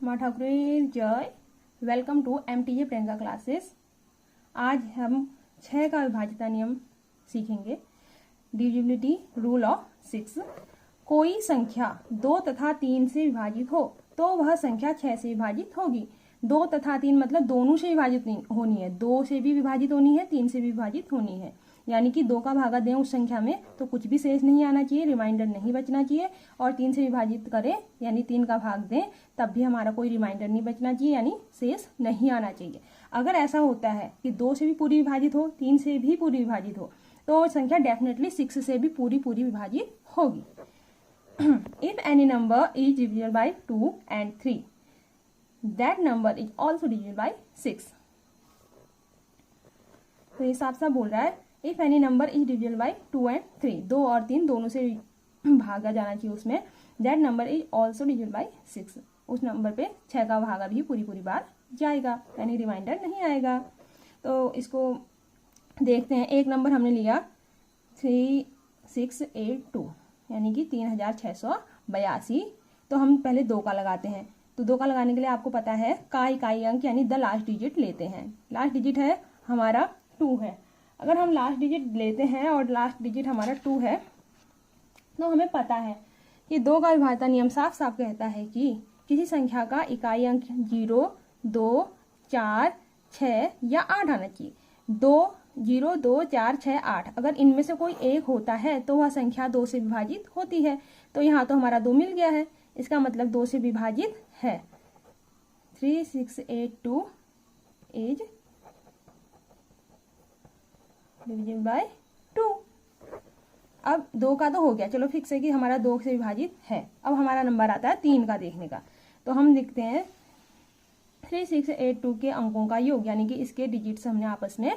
माँ ठाकुर जय। Welcome to MTJ Priyanka classes. आज हम 6 का विभाज्यता नियम सीखेंगे। Divisibility rule of 6। कोई संख्या 2 तथा 3 से विभाजित हो तो वह संख्या 6 से विभाजित होगी। 2 तथा 3 मतलब दोनों से विभाजित नहीं होनी है, 2 से भी विभाजित होनी है, 3 से भी विभाजित होनी है। यानी कि 2 का भागा दें उस संख्या में तो कुछ भी शेष नहीं आना चाहिए, रिमाइंडर नहीं बचना चाहिए। और 3 से विभाजित करें यानी 3 का भाग दें तब भी हमारा कोई रिमाइंडर नहीं बचना चाहिए, यानी शेष नहीं आना चाहिए। अगर ऐसा होता है कि 2 से भी पूरी विभाजित हो, 3 से भी पूरी विभाजित हो, तो संख्या डेफिनेटली 6 से भी पूरी विभाजित होगी। If any number is divisible by 2 and 3, that number is also divisible by 6. तो ये साफ साफ बोल रहा है if any number is divisible by 2 and 3, 2 और 3 दोनों से भागा जाना चाहिए उसमें, that number is also divisible by 6। उस नंबर पे 6 का भागा भी पूरी बार जाएगा, यानी रिमाइंडर नहीं आएगा। तो इसको देखते हैं। एक नंबर हमने लिया 3682 यानी कि 3682। तो हम पहले 2 का लगाते हैं। तो 2 का लगाने के लिए आपको पता है का इकाई अंक यानी द लास्ट डिजिट लेते हैं। लास्ट डिजिट है हमारा 2 है। अगर हम लास्ट डिजिट लेते हैं और लास्ट डिजिट हमारा 2 है तो हमें पता है कि 2 का विभाज्यता नियम साफ साफ कहता है कि किसी संख्या का इकाई अंक 0, 2, 4, 6 या 8 आना चाहिए। 2, 0, 2, 4, 6, 8 अगर इनमें से कोई एक होता है तो वह संख्या 2 से विभाजित होती है। तो यहाँ तो हमारा 2 मिल गया है, इसका मतलब 2 से विभाजित है। 3682 इज डिविजिबल बाय 2। अब 2 का तो हो गया, चलो फिक्स है कि हमारा 2 से विभाजित है। अब हमारा नंबर आता है 3 का देखने का। तो हम लिखते हैं 3682 के अंकों का योग, यानी कि इसके डिजिट्स हमने आपस में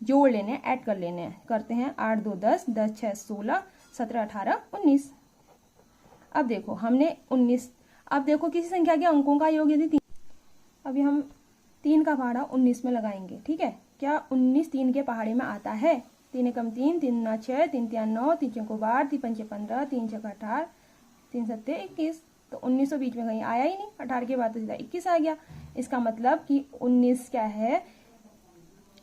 जोड़ लेने, ऐड कर लेने हैं। करते हैं 8 2 10, 10 6 16, 17 18 19। अब देखो हमने 19, अब देखो किसी संख्या के अंकों का योग यदि 3, अभी हम 3 का पहाड़ा 19 में लगाएंगे, ठीक है। क्या 19 3 के पहाड़े में आता है? 3 एकम 3, 3 9 6, 3 3 9, 3 चौको 12, 3 पंचे 15, 3 छक्का 18, 3 सत्ते 21। तो 19 तो बीच में कहीं आया ही नहीं, 18 के बाद तो सीधा 21 आ गया। इसका मतलब कि 19 क्या है,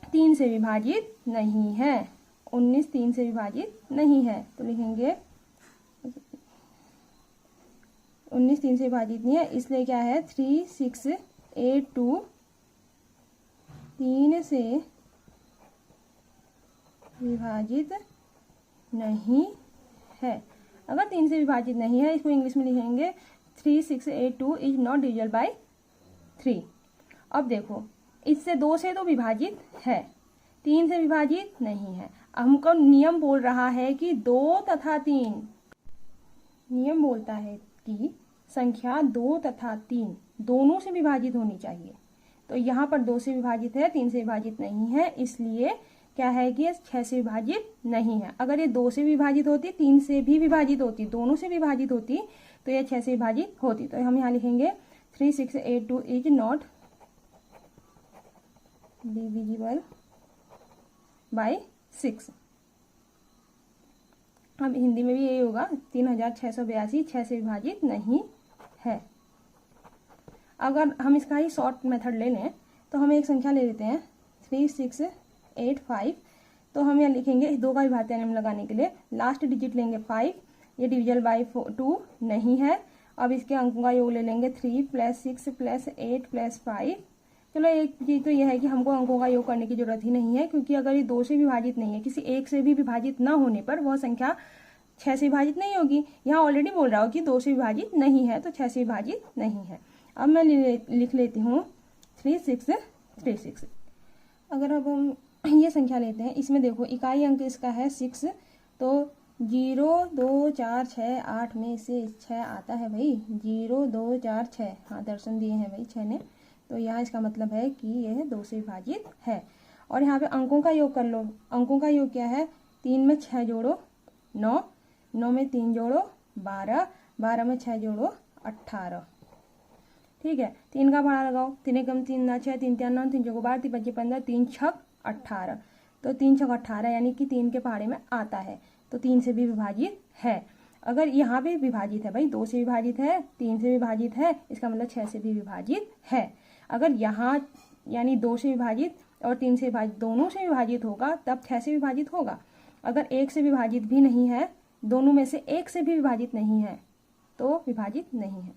3 से विभाजित नहीं है। 19 3 से विभाजित नहीं है, तो लिखेंगे 19 3 से विभाजित नहीं है, इसलिए क्या है 3682 3 से विभाजित नहीं है। अगर 3 से विभाजित नहीं है, इसको इंग्लिश में लिखेंगे 3682 इज नॉट डिविजिबल बाय 3। अब देखो इससे 2 से तो विभाजित है, 3 से विभाजित नहीं है। हमको नियम बोल रहा है कि 2 तथा 3, नियम बोलता है कि संख्या 2 तथा 3 दोनों से विभाजित होनी चाहिए। तो यहाँ पर 2 से विभाजित है, 3 से विभाजित नहीं है, इसलिए क्या है कि 6 से विभाजित नहीं है। अगर ये 2 से विभाजित होती, 3 से भी विभाजित होती, दोनों से विभाजित होती, तो ये 6 से विभाजित होती। तो हम यहाँ लिखेंगे 3682 इज नॉट डिविजिबल बाय 6। अब हिंदी में भी यही होगा 3682 6 से विभाजित नहीं है। अगर हम इसका ही शॉर्ट मेथड ले लें तो हम एक संख्या ले लेते हैं 3685। तो हम यहाँ लिखेंगे 2 का विभाज्यता नियम लगाने के लिए लास्ट डिजिट लेंगे 5, ये डिविजिबल बाय 2 नहीं है। अब इसके अंकों का योग ले लेंगे 3 + 6 + 8 + 5। चलो एक चीज़ तो यह है कि हमको अंकों का योग करने की जरूरत ही नहीं है, क्योंकि अगर ये 2 से विभाजित नहीं है, किसी एक से भी विभाजित ना होने पर वह संख्या 6 से विभाजित नहीं होगी। यहाँ ऑलरेडी बोल रहा हूँ कि 2 से विभाजित नहीं है, तो 6 से विभाजित नहीं है। अब मैं लिख लेती हूँ 3636। अगर अब हम ये संख्या लेते हैं, इसमें देखो इकाई अंक इसका है 6, तो 0 2 4 6 8 में से 6 आता है भाई। 0 2 4 6, हाँ दर्शन दिए हैं भाई 6 ने। तो यहाँ इसका मतलब है कि यह 2 से विभाजित है। और यहाँ पे अंकों का योग कर लो। अंकों का योग क्या है, 3 में 6 जोड़ो 9, 9 में 3 जोड़ो 12, 12 में 6 जोड़ो 18। ठीक है, 3 का भाड़ा लगाओ। 3 एकम 3 9 6, 3 3 9, 3 चौको 12, 3 पंचे 15, 3 छक 18। तो 3 छक 18 यानी कि 3 के पहाड़े में आता है, तो 3 से भी विभाजित है। अगर यहाँ पे विभाजित है भाई, 2 से विभाजित है, 3 से विभाजित है, इसका मतलब 6 से भी विभाजित है। अगर यहाँ यानी 2 से विभाजित और 3 से विभाजित दोनों से विभाजित होगा तब 6 से विभाजित होगा। अगर 1 से विभाजित भी नहीं है, दोनों में से 1 से भी विभाजित नहीं है, तो विभाजित नहीं है।